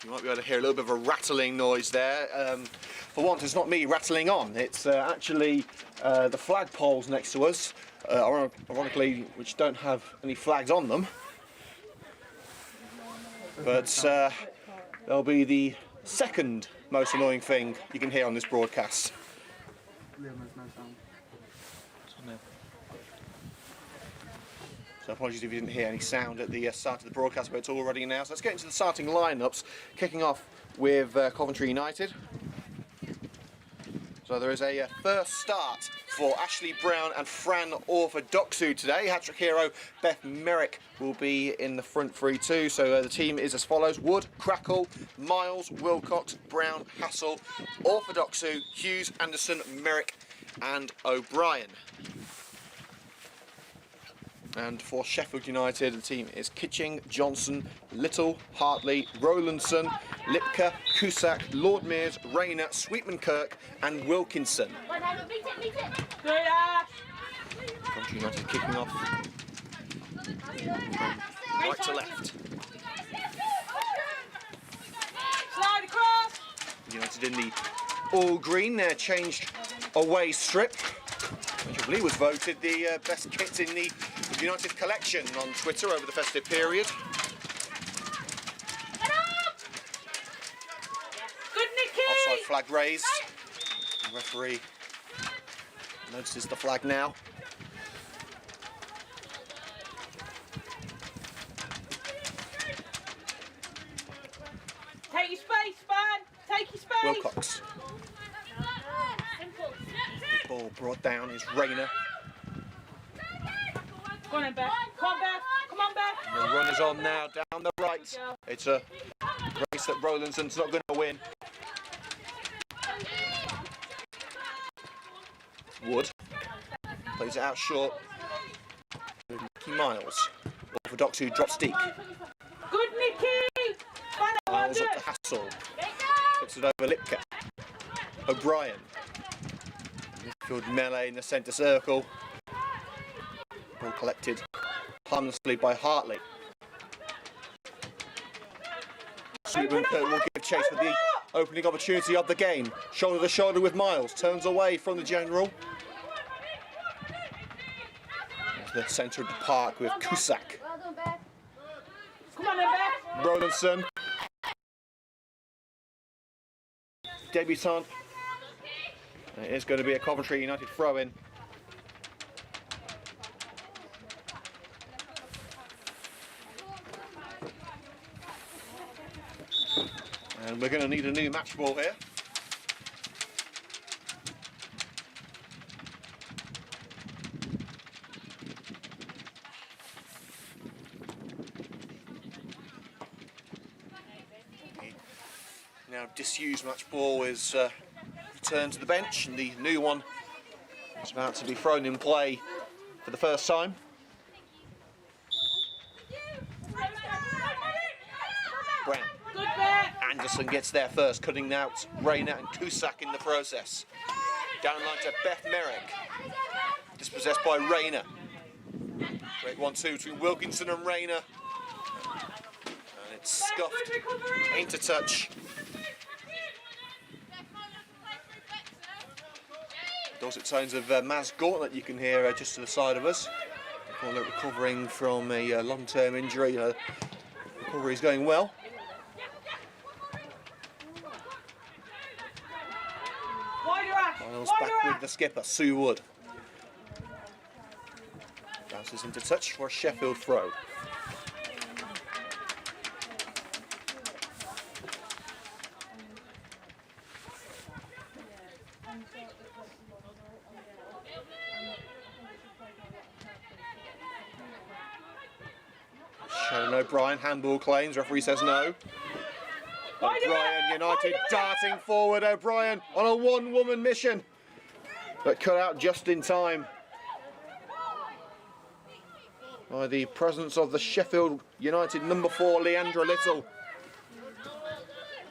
You might be able to hear a little bit of a rattling noise there. For once, it's not me rattling on. It's actually the flagpoles next to us, ironically, which don't have any flags on them. But they'll be the second most annoying thing you can hear on this broadcast. So apologies if you didn't hear any sound at the start of the broadcast, but it's all ready now. So let's get into the starting lineups, kicking off with Coventry United. So there is a first start for Ashley Brown and Fran Orthodoxou today. Hat-trick hero Beth Merrick will be in the front three too. So the team is as follows: Wood, Crackle, Miles, Wilcox, Brown, Hassel, Orthodoxou, Hughes, Anderson, Merrick and O'Brien. And for Sheffield United, the team is Kitching, Johnson, Little, Hartley, Rowlandson, Lipka, Cusack, Lord Mears, Rayner, Sweetman Kirk and Wilkinson. Coventry United kicking off from right to left. Slide across. United in the all green, their changed away strip, which I believe was voted the best kit in the United collection on Twitter over the festive period. Good, Nicky. Offside flag raised. The referee notices the flag now. Take your space, man. Take your space. Wilcox. The ball brought down is Rayner. Come on, Beth. Come on, Beth. Come on, Beth. The run is on now, down the right. It's a race that Rowlandson's not going to win. Wood plays it out short. Nicky Miles. Orthodoxou drops deep. Good, Nicky. Miles up to Hassel. Puts it over Lipka. O'Brien. Midfield melee in the centre circle. Ball collected harmlessly by Hartley. Sweetman Kirk will give chase for the opening opportunity of the game. Shoulder to shoulder with Miles. Turns away from the general. The centre of the park with Cusack. Come on, Beth. Rowlandson. Debutant. It is going to be a Coventry United throw-in. And we're going to need a new match ball here. Now disused match ball is returned to the bench, and the new one is about to be thrown in play for the first time. Brown. Good, Beth. Anderson gets there first, cutting out Rayner and Cusack in the process. Down line to Beth Merrick. Dispossessed by Rayner. Great 1-2 between Wilkinson and Rayner. And it's scuffed into touch. Dulcet tones of Maz Gauntlet you can hear just to the side of us. Gauntlet recovering from a long-term injury. Recovery is going well. Miles back with the skipper, Sue Wood. Bounces into touch for a Sheffield throw. Shannon O'Brien, handball claims, referee says no. O'Brien United darting forward, O'Brien on a one-woman mission, but cut out just in time by the presence of the Sheffield United number 4, Leandra Little.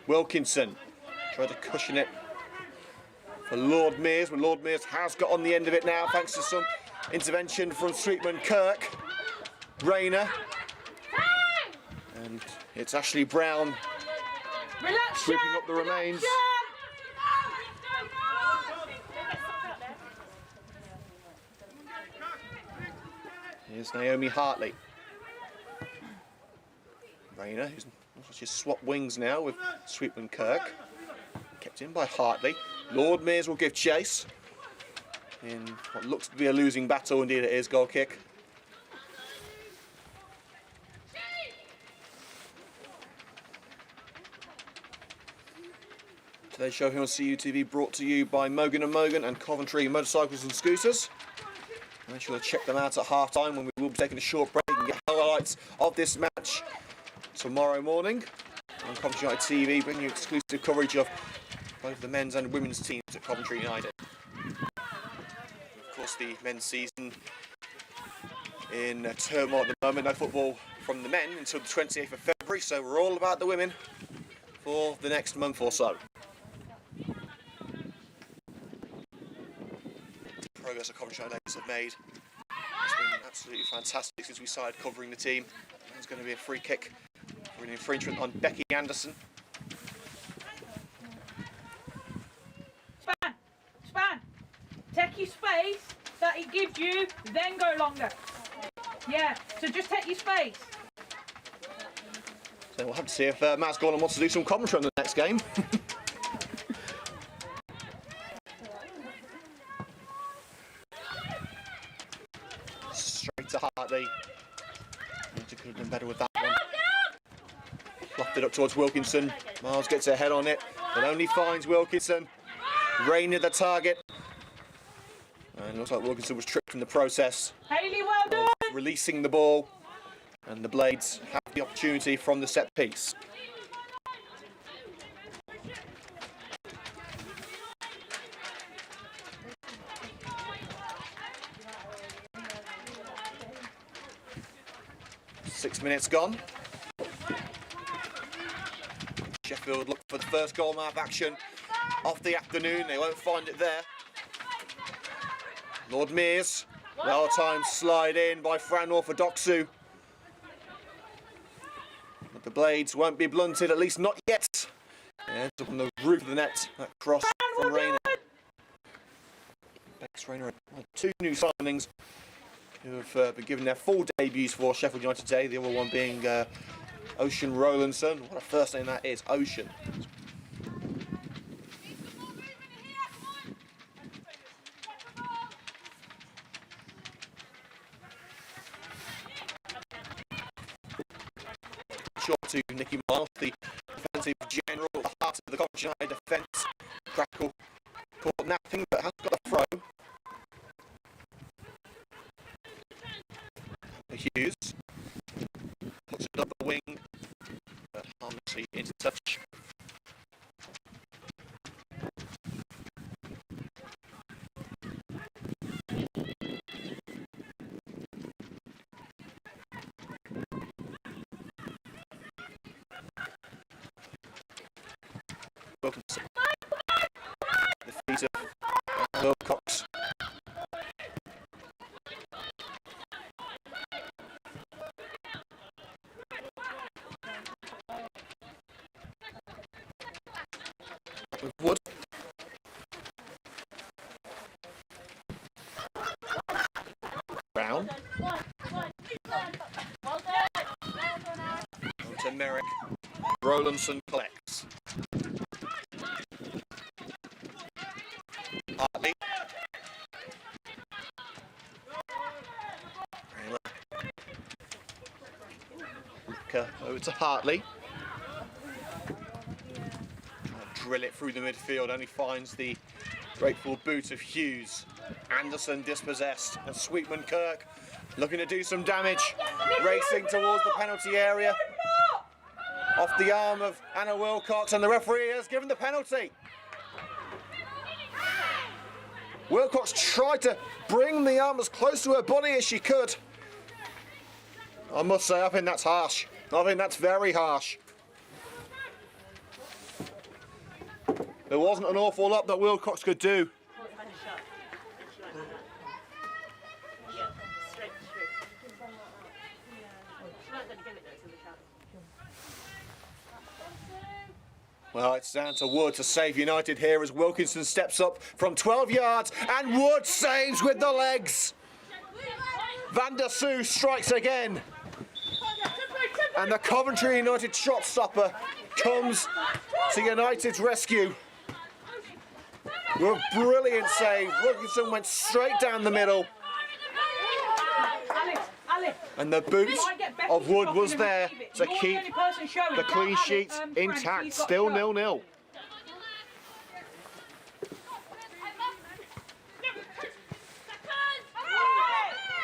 Wilkinson tried to cushion it for Lord Mears, but Lord Mears has got on the end of it now thanks to some intervention from Sweetman Kirk. Rayner, and it's Ashley Brown Relax, Sweeping Jan, up the remains. Jan. Here's Naomi Hartley. Rayner, who's just swapped wings now with Sweetman Kirk. Kept in by Hartley. Lord Mears will give chase in what looks to be a losing battle. Indeed it is. Goal kick. Today's show here on CUTV brought to you by Mogan & Mogan and Coventry Motorcycles and Scooters. Make sure to check them out at half-time when we will be taking a short break and get highlights of this match tomorrow morning on Coventry United TV, bringing you exclusive coverage of both the men's and women's teams at Coventry United. Of course, the men's season in turmoil at the moment. No football from the men until the 28th of February, so we're all about the women for the next month or so. Progress that Coventry United Ladies have made has been absolutely fantastic since we started covering the team. There's going to be a free kick for an infringement on Becky Anderson. Span. Take your space that he gives you, then go longer. Yeah, so just take your space. So we'll have to see if Matt's Gordon wants to do some commentary on the next game. Straight to Hartley. Could have done better with that one. Fluffed it up towards Wilkinson. Miles gets her head on it, but only finds Wilkinson. Rayner the target. And it looks like Wilkinson was tricked in the process. Hayley, well done. Releasing the ball. And the Blades have the opportunity from the set piece. Six minutes gone. Sheffield look for the first goal map action of the afternoon. They won't find it there. Lord Mears, well-timed slide in by Fran Orthodoxu. But the Blades won't be blunted, at least not yet. Yeah, it's up on the roof of the net, that cross from Rayner. Bex Rayner, two new signings who have been given their full debuts for Sheffield United today, the other one being Ocean Rowlandson. What a first name that is, Ocean. Short to Nicky Miles, the defensive general at the heart of the Coventry United defence. Crackle caught napping, but has got the throw. Hughes puts it up the wing, but harmlessly into touch. Wilkinson. The feet of Wilcox. With Wood. Brown. To Merrick. Rowlandson collects. Hartley. Over to Hartley. Drill it through the midfield, only finds the grateful boot of Hughes. Anderson dispossessed, and Sweetman Kirk looking to do some damage, racing towards the penalty area. Off the arm of Anna Wilcox, and the referee has given the penalty. Wilcox tried to bring the arm as close to her body as she could. I must say, I think that's harsh. I think that's very harsh. There wasn't an awful lot that Wilcox could do. Well, it's down to Wood to save United here as Wilkinson steps up from 12 yards and Wood saves with the legs. Van der Soo strikes again. And the Coventry United shot stopper comes to United's rescue. With a brilliant save. Wilkinson went straight down the middle. And the boot of Wood was there to keep the clean sheet intact. Still 0-0.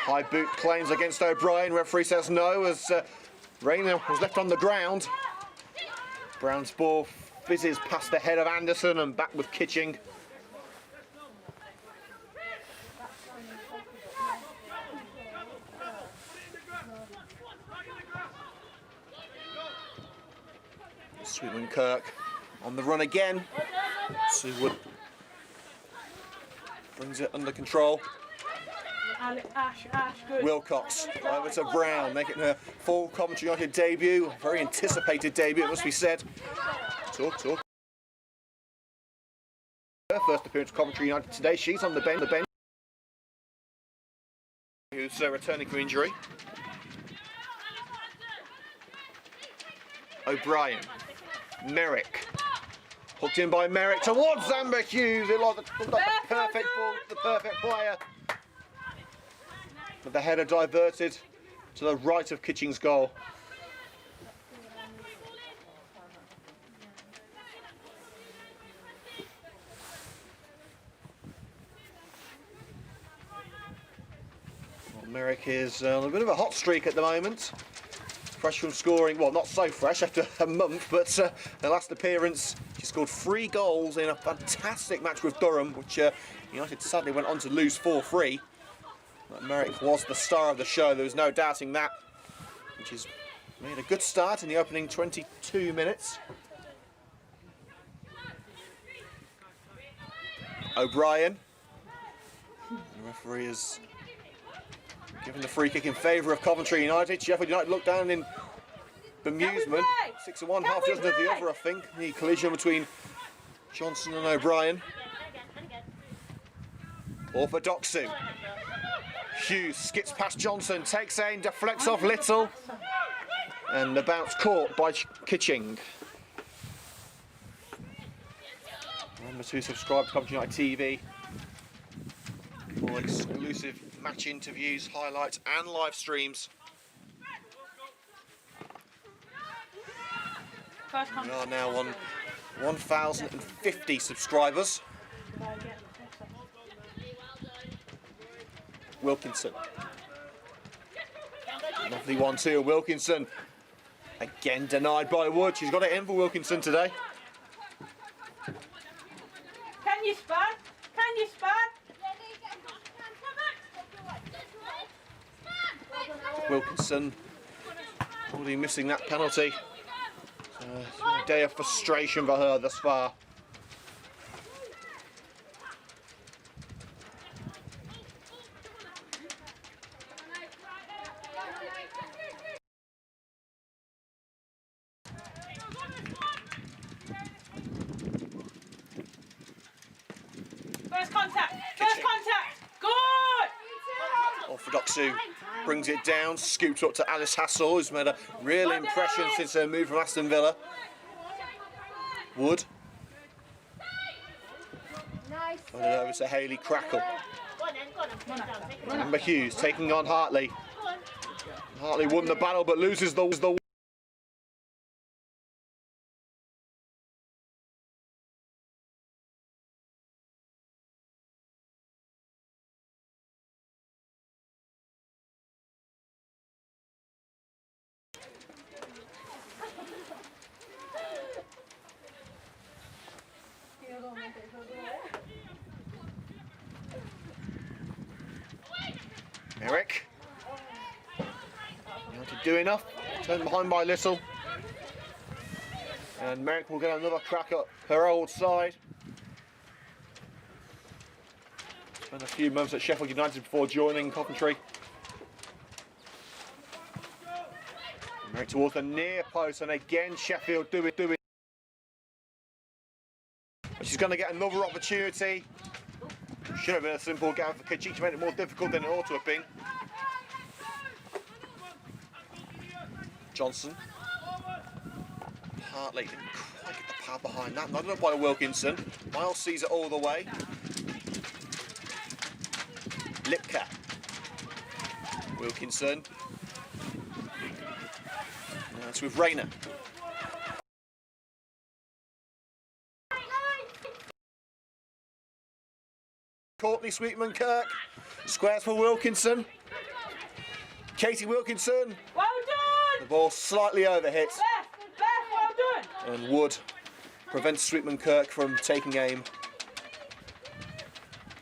High boot claims against O'Brien. Referee says no as Rayner was left on the ground. Brown's ball fizzes past the head of Anderson and back with Kitching. Sweetman Kirk on the run again. Wood brings it under control. Ash, good. Wilcox over to Brown, making her full Coventry United debut. A very anticipated debut, it must be said. Talk. Her first appearance for Coventry United today. She's on the bench. Who's returning from injury. O'Brien. Merrick. Hooked in by Merrick towards Amber Hughes. It looked like the perfect ball, the perfect player. But the header diverted to the right of Kitching's goal. Well, Merrick is on a bit of a hot streak at the moment. Fresh from scoring, well, not so fresh after a month, but her last appearance, she scored 3 goals in a fantastic match with Durham, which United sadly went on to lose 4-3. But Merrick was the star of the show, there was no doubting that, which has made a good start in the opening 22 minutes. O'Brien, the referee has given the free kick in favour of Coventry United. Sheffield United looked down in bemusement. 6-1, half dozen of the other, I think. The collision between Johnson and O'Brien. Orthodoxu. Hughes skips past Johnson, takes aim, deflects off Little. And the bounce caught by Kitching. Remember to subscribe to Coventry United TV for exclusive match interviews, highlights and live streams. We are now on 1,050 subscribers. Wilkinson. Lovely 1-2. Wilkinson. Again denied by Wood. She's got it in for Wilkinson today. Can you span? Can you span? Wilkinson already missing that penalty. It's a day of frustration for her thus far. First contact! First contact! Good! Orthodoxu brings it down, scoops up to Alice Hassel, who's made a real impression since her move from Aston Villa. Wood. Put it over to Hayley Crackle. Amber Hughes taking on Hartley. Hartley won the battle but loses the Merrick. Not to do enough. Turned behind by Little. And Merrick will get another crack at her old side. Spent a few months at Sheffield United before joining Coventry. Merrick towards the near post, and again Sheffield do it. she's going to get another opportunity. Should have been a simple game for Kachichi, made it more difficult than it ought to have been. Johnson. Hartley didn't quite get the power behind that. Not by Wilkinson. Miles sees it all the way. Lipka. Wilkinson. Now it's with Rayner. Courtney Sweetman-Kirk. Squares for Wilkinson. Katie Wilkinson. Well done! The ball slightly overhit. Beth, well done! And Wood prevents Sweetman-Kirk from taking aim.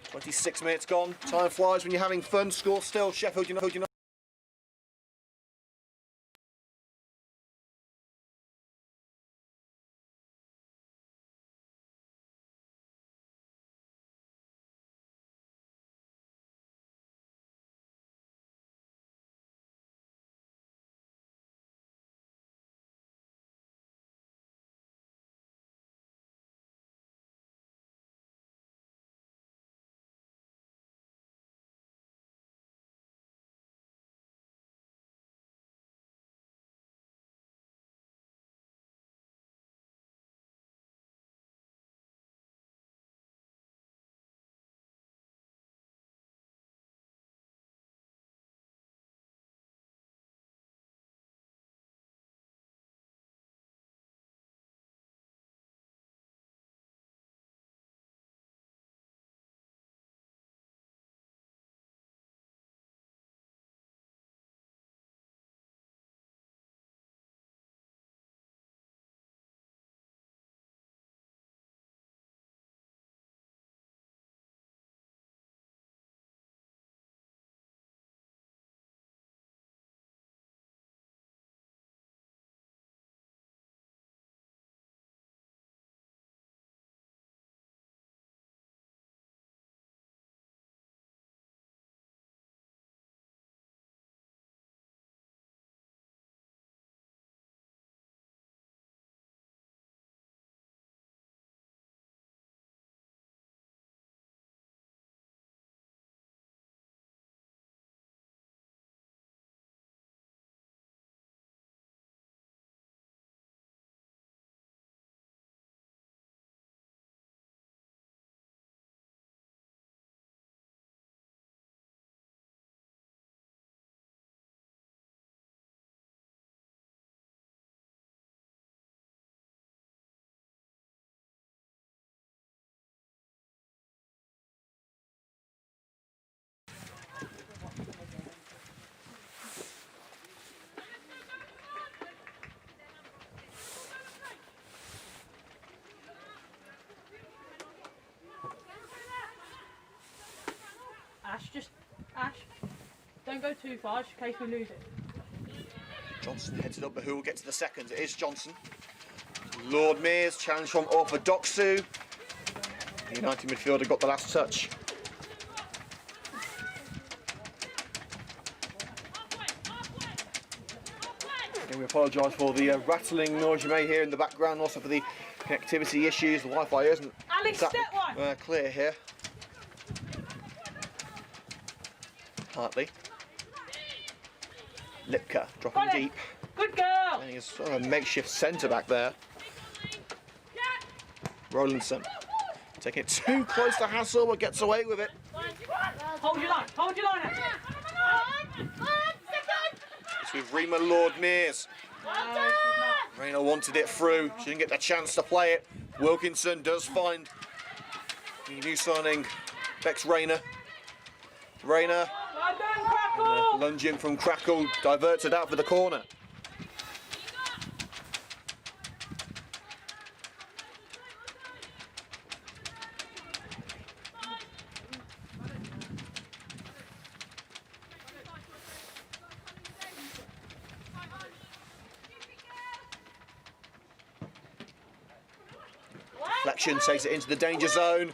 26 minutes gone. Time flies when you're having fun. Score still Sheffield United. Ash, don't go too far, just in case we lose it. Johnson heads it up, but who will get to the second? It is Johnson. Lord Mears, challenge from Orthodoxu. The United midfielder got the last touch. And we apologise for the rattling noise you may hear in the background, also for the connectivity issues. The Wi-Fi isn't Alex, step one. Clear here. Hartley. Lipka dropping deep. Good girl. I think it's sort of a makeshift centre back there. Rowlandson taking it too close to Hassel, but gets away with it. Hold your line. Hold your line. It's with Rima Lord Mears. Rayner wanted it through. She didn't get the chance to play it. Wilkinson does find the new signing, Bex Rayner. Rayner. Lunge in from Crackle, diverts it out for the corner. Deflection takes it into the danger zone.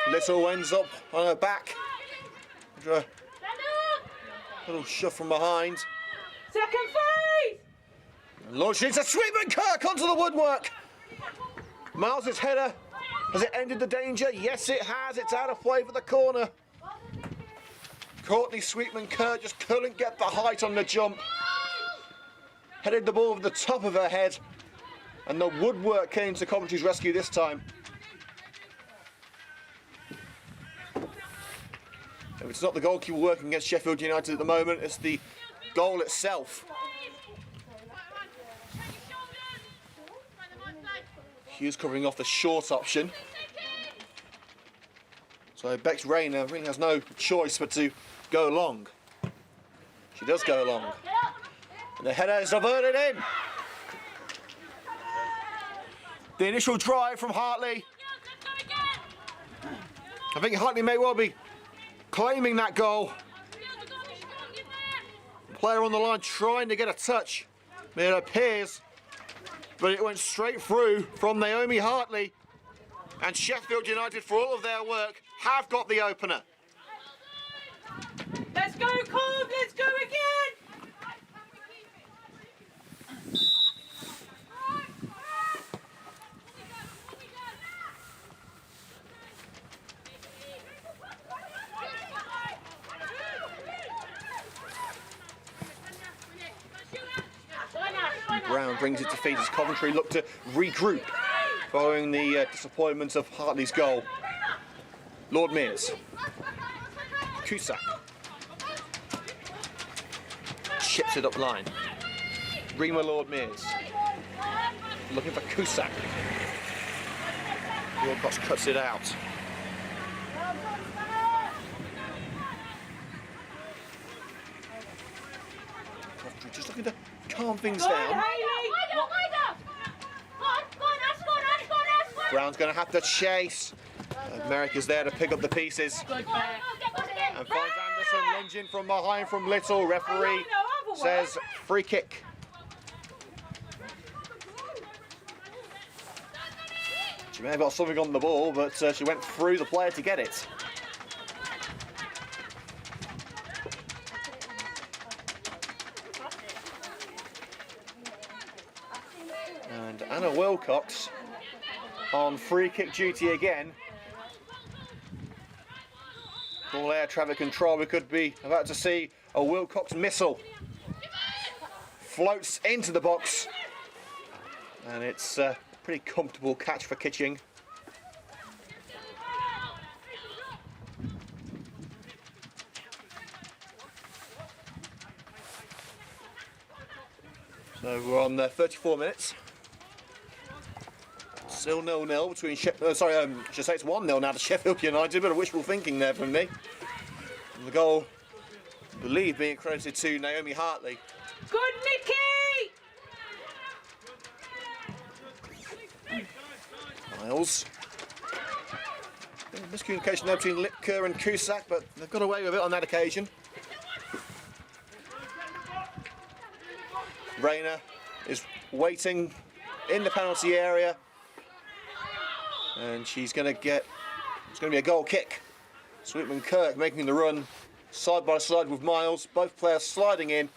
Little ends up on her back. A little shove from behind. Second phase! Launched into Sweetman-Kirk onto the woodwork. Miles' header Has it ended the danger? Yes, it has. It's out of play for the corner. Courtney Sweetman-Kirk just couldn't get the height on the jump. Headed the ball over the top of her head. And the woodwork came to Coventry's rescue this time. It's not the goalkeeper working against Sheffield United at the moment, it's the goal itself. Hughes covering off the short option. So Bex Rayner really has no choice but to go long. She does go long. And the header is diverted in. The initial drive from Hartley. I think Hartley may well be claiming that goal. Player on the line trying to get a touch. It appears, but it went straight through from Naomi Hartley. And Sheffield United, for all of their work, have got the opener. Let's go, Cove, let's go again! Brown brings it to feet as Coventry look to regroup following the disappointment of Hartley's goal. Lord Mears. Cusack. Chips it up line. Rima Lord Mears. Looking for Cusack. Wilcox cuts it out. Coventry just looking to calm things down. Brown's going to have to chase. Merrick is there to pick up the pieces. And finds Anderson lunging from behind from Little. Referee says free kick. She may have got something on the ball, but she went through the player to get it. And Anna Wilcox on free kick duty again. Full air traffic control. We could be about to see a Wilcox missile. Floats into the box. And it's a pretty comfortable catch for Kitching. So we're on 34 minutes. Still 0-0 between Sheffield. I should say it's 1-0 now to Sheffield United. A bit of wishful thinking there from me. And the goal, I believe, being credited to Naomi Hartley. Good, Nikki! Miles. Miscommunication there between Lipker and Cusack, but they've got away with it on that occasion. Rayner is waiting in the penalty area. And she's going to get, it's going to be a goal kick. Sweetman-Kirk making the run side by side with Miles. Both players sliding in.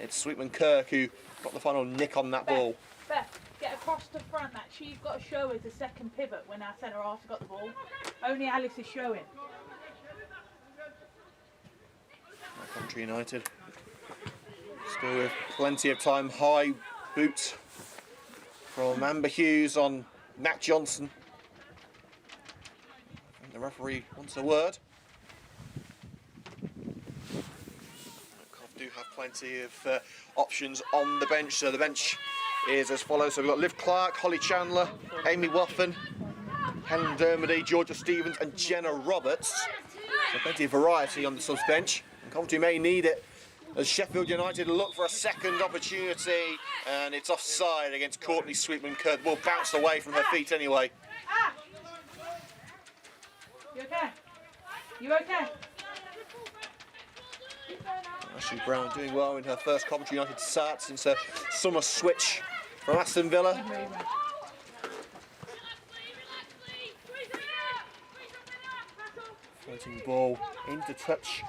It's Sweetman-Kirk who got the final nick on that ball. Beth, get across the front that she's got to show as the second pivot when our centre half's got the ball. Only Alice is showing. Coventry United still with plenty of time. High boot from Amber Hughes on Nat Johnson. The referee wants a word. Cov do have plenty of options on the bench. So the bench is as follows. So we've got Liv Clark, Holly Chandler, Amy Waffen, Helen Dermody, Georgia Stevens and Jenna Roberts. So plenty of variety on the subs bench. And Coventry may need it as Sheffield United look for a second opportunity, and it's offside against Courtney Sweetman-Kirk. Ball bounced away from her feet anyway. You okay? You okay? Ashley Brown doing well in her first Coventry United start since her summer switch from Aston Villa. Floating ball into touch,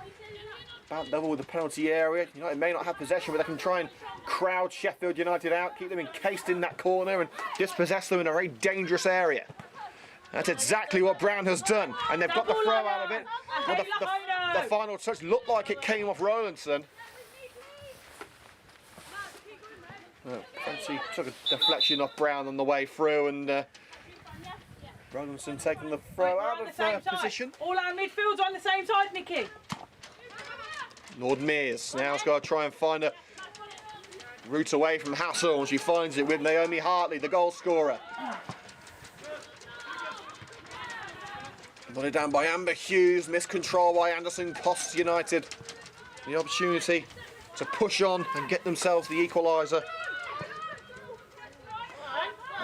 about level with the penalty area. United may not have possession, but they can try and crowd Sheffield United out, keep them encased in that corner and dispossess them in a very dangerous area. That's exactly what Brown has done, and they've got the throw out of it. Well, the final touch looked like it came off Rowlandson. Fancy took a deflection off Brown on the way through, and Rowlandson taking the throw out of position. All our midfields on the same side, Nicky. Lord Mears now has got to try and find a route away from Hassel, and she finds it with Naomi Hartley, the goal scorer. Nodded down by Amber Hughes, miscontrol by Anderson costs United the opportunity to push on and get themselves the equaliser.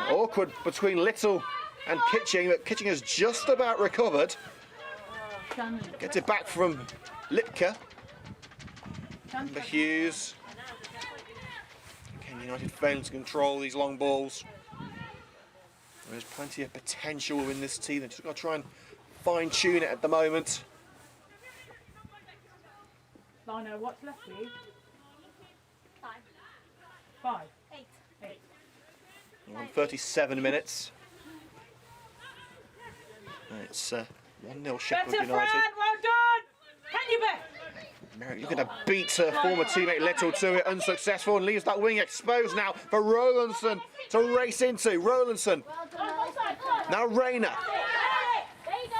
Awkward between Little and Kitching, but Kitching has just about recovered. Gets it back from Lipka. Amber Hughes. Again, United failing to control these long balls. There's plenty of potential in this team. They've just got to try and fine-tune it at the moment. Lino, what's left for you? 5. 8. 37 minutes. It's 1-0 Sheffield Better, United. Fran, well done! Can you, Beth? Merrick looking to beat her former teammate Little to it, unsuccessful, and leaves that wing exposed now for Rowlandson to race into. Rowlandson. Now Rayner.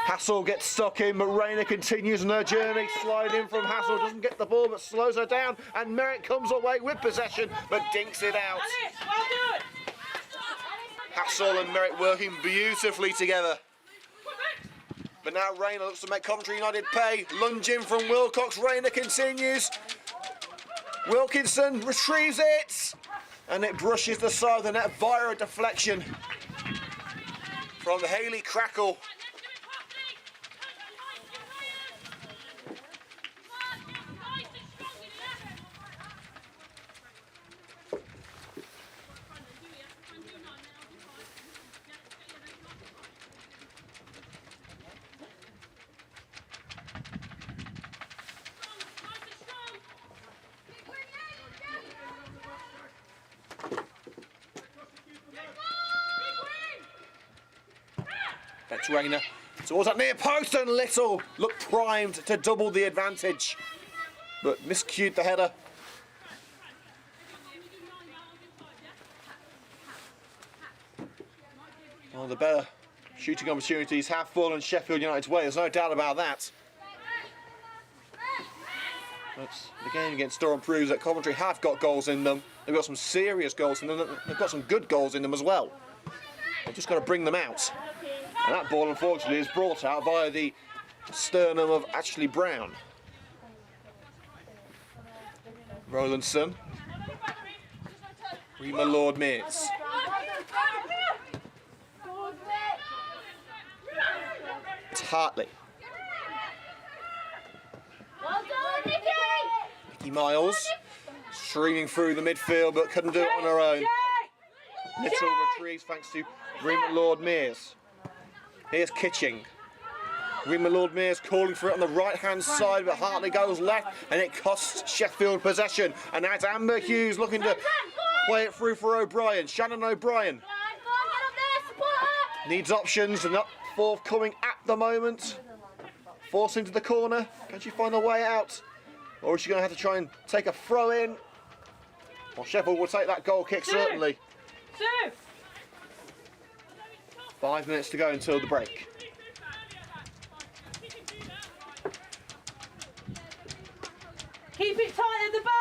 Hassel gets stuck in, but Rayner continues on her journey, sliding from Hassel, doesn't get the ball but slows her down, and Merrick comes away with possession but dinks it out. Well done! Hassel and Merrick working beautifully together. But now Rayner looks to make Coventry United pay. Lunging from Wilcox, Rayner continues. Wilkinson retrieves it, and it brushes the side of the net via a deflection from Hayley Crackle. That's Rayner towards that near post, and Little looked primed to double the advantage, but miscued the header. Well, the better shooting opportunities have fallen Sheffield United's way, there's no doubt about that. But the game against Durham proves that Coventry have got goals in them. They've got some serious goals in them. They've got some good goals in them as well. They've just got to bring them out. And that ball, unfortunately, is brought out via the sternum of Ashley Brown. Rowlandson. Rima Lord Mears. It's Hartley. Nikki Miles streaming through the midfield, but couldn't do it on her own. Little retrieves thanks to Rima Lord Mears. Here's Kitching. Rima Lord Mears calling for it on the right-hand side, but Hartley goes left, and it costs Sheffield possession. And that's Amber Hughes looking to play it through for O'Brien. Shannon O'Brien needs options, and not forthcoming at the moment. Forced into the corner. Can she find a way out? Or is she going to have to try and take a throw in? Well, Sheffield will take that goal kick, certainly. 5 minutes to go until the break. Keep it tight at the back.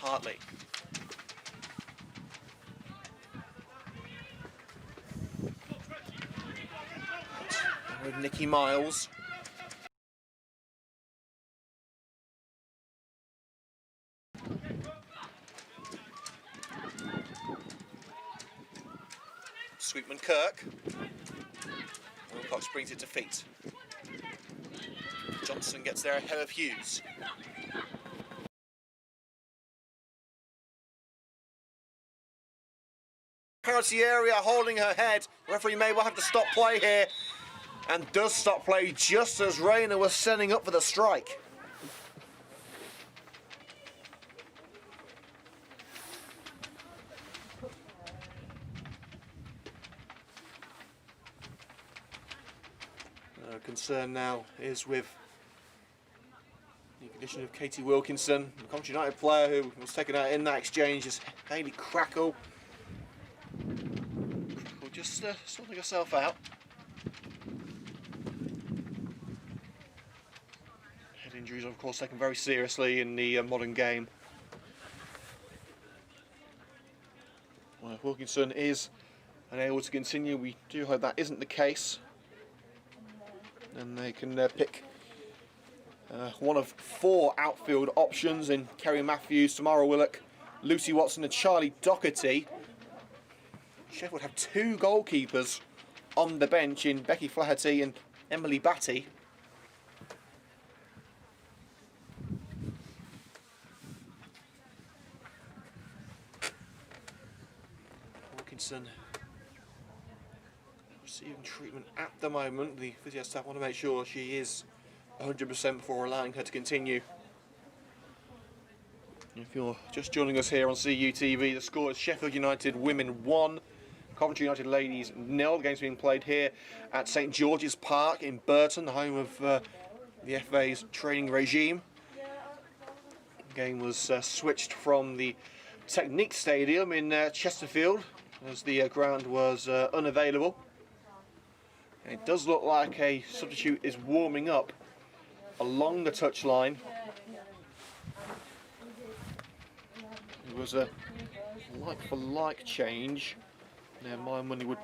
Hartley. With Nikki Miles. Sweetman Kirk. Wilcox brings it to feet. Johnson gets there ahead of Hughes. Penalty area, holding her head. Referee may well have to stop play here, and does stop play just as Rayner was setting up for the strike. Concern now is with the condition of Katie Wilkinson, the Coventry United player who was taken out in that exchange is Hayley Crackle. Crackle just sorting herself out. Head injuries are of course taken very seriously in the modern game. Well, if Wilkinson is unable to continue, we do hope that isn't the case. And they can pick one of 4 outfield options in Kerry Matthews, Tamara Willock, Lucy Watson and Charlie Doherty. Sheffield have 2 goalkeepers on the bench in Becky Flaherty and Emily Batty. Wilkinson receiving treatment at the moment. The physio staff want to make sure she is 100% before allowing her to continue. If you're just joining us here on CUTV, the score is Sheffield United Women 1, Coventry United Ladies 0. The game's being played here at St George's Park in Burton, the home of the FA's training regime. The game was switched from the Technique Stadium in Chesterfield as the ground was unavailable. And it does look like a substitute is warming up along the touchline. It was a like-for-like change. Now my money would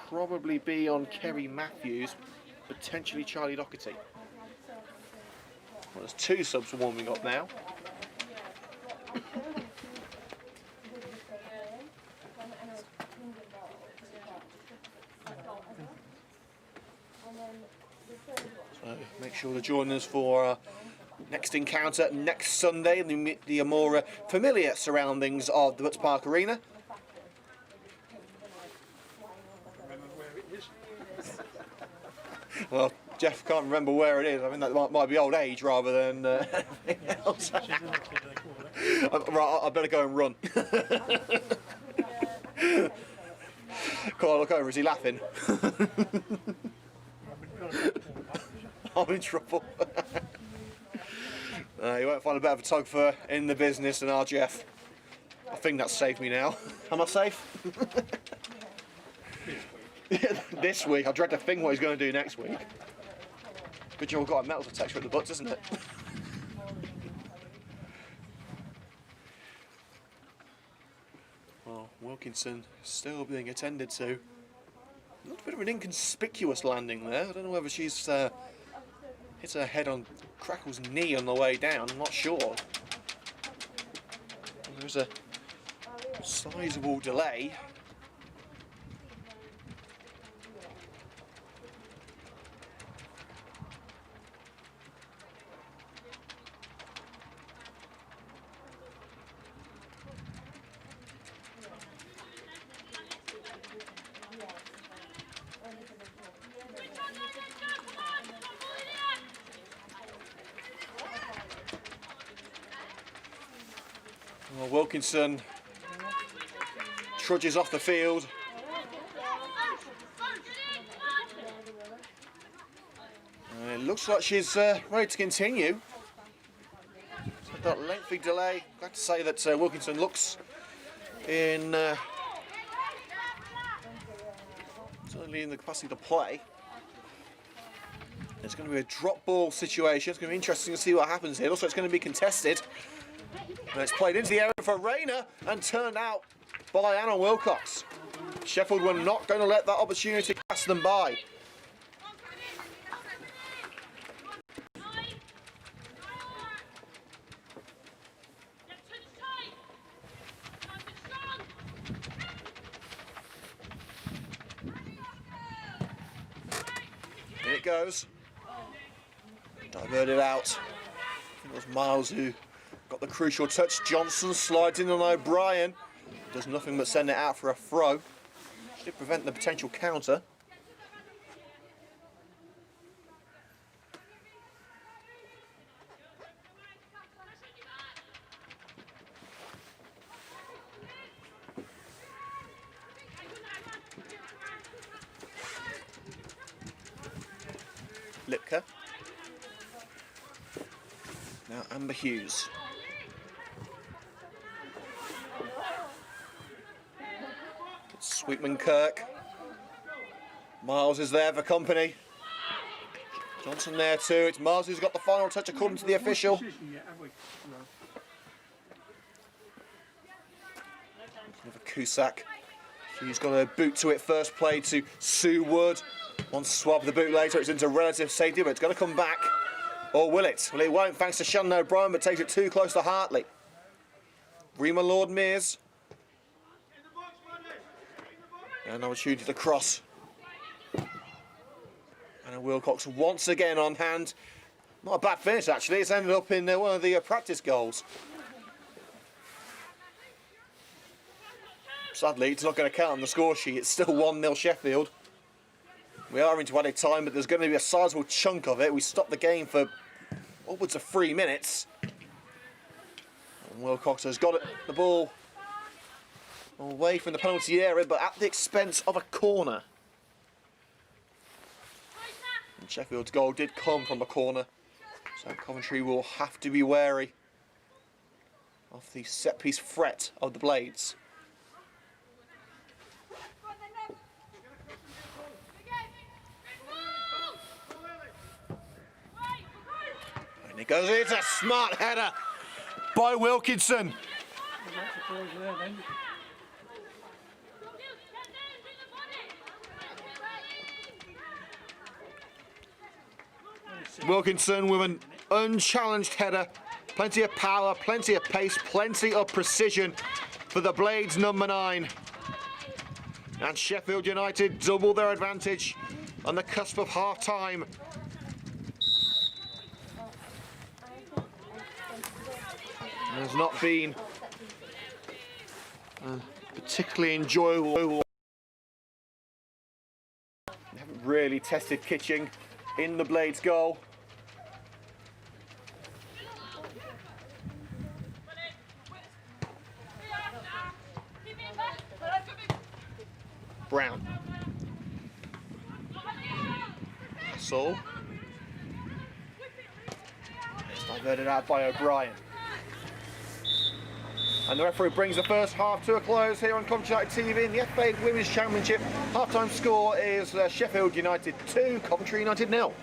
probably be on Kerry Matthews, potentially Charlie Doherty. Well, there's 2 subs warming up now. So make sure to join us for our next encounter next Sunday in the more familiar surroundings of the Butts Park Arena. Remember where it is? Well, Jeff can't remember where it is. I mean, that might be old age rather than anything else. Right, I better go and run. Come on, look over. Is he laughing? I'm in trouble. You won't find a better photographer in the business than our Jeff. I think that's saved me now. Am I safe? This week. I dread to think what he's going to do next week. Good job we've got a metal detector at the butts, isn't it? Well, Wilkinson still being attended to. A little bit of an inconspicuous landing there. I don't know whether she's hit her head on Crackle's knee on the way down. I'm not sure. There's a sizable delay. Well, Wilkinson trudges off the field. It looks like she's ready to continue. So that lengthy delay. Glad to say that Wilkinson looks in certainly in the capacity to play. It's going to be a drop ball situation. It's going to be interesting to see what happens here. Also, it's going to be contested. And it's played into the area for Rayner and turned out by Anna Wilcox. Sheffield were not going to let that opportunity pass them by. it goes. Diverted out. I think it was Miles who got the crucial touch. Johnson slides in on O'Brien. Does nothing but send it out for a throw. Should prevent the potential counter. Lipka. Now Amber Hughes. Sweetman Kirk. Miles is there for company. Johnson there too. It's Miles who's got the final touch according to the official. Another Cusack. Hughes got a boot to it. First play to Sue Wood. One swab of the boot later. It's into relative safety, but it's going to come back. Or will it? Well, it won't thanks to Shannon O'Brien, but takes it too close to Hartley. Rima Lord Mears. And an opportunity to cross. And Wilcox once again on hand. Not a bad finish actually, it's ended up in one of the practice goals. Sadly, it's not going to count on the score sheet, it's still 1-0 Sheffield. We are into added time, but there's going to be a sizable chunk of it. We stopped the game for upwards of 3 minutes. And Wilcox has got the ball away from the penalty area, but at the expense of a corner. And Sheffield's goal did come from a corner, so Coventry will have to be wary of the set-piece threat of the Blades. And it goes, it's a smart header by Wilkinson. Wilkinson with an unchallenged header. Plenty of power, plenty of pace, plenty of precision for the Blades number 9. And Sheffield United double their advantage on the cusp of half-time. Has not been particularly enjoyable. They haven't really tested Kitching in the Blades goal. Brown. Hassel. It's diverted out by O'Brien. And the referee brings the first half to a close here on Coventry United TV in the FA Women's Championship. Half-time score is Sheffield United 2, Coventry United 0.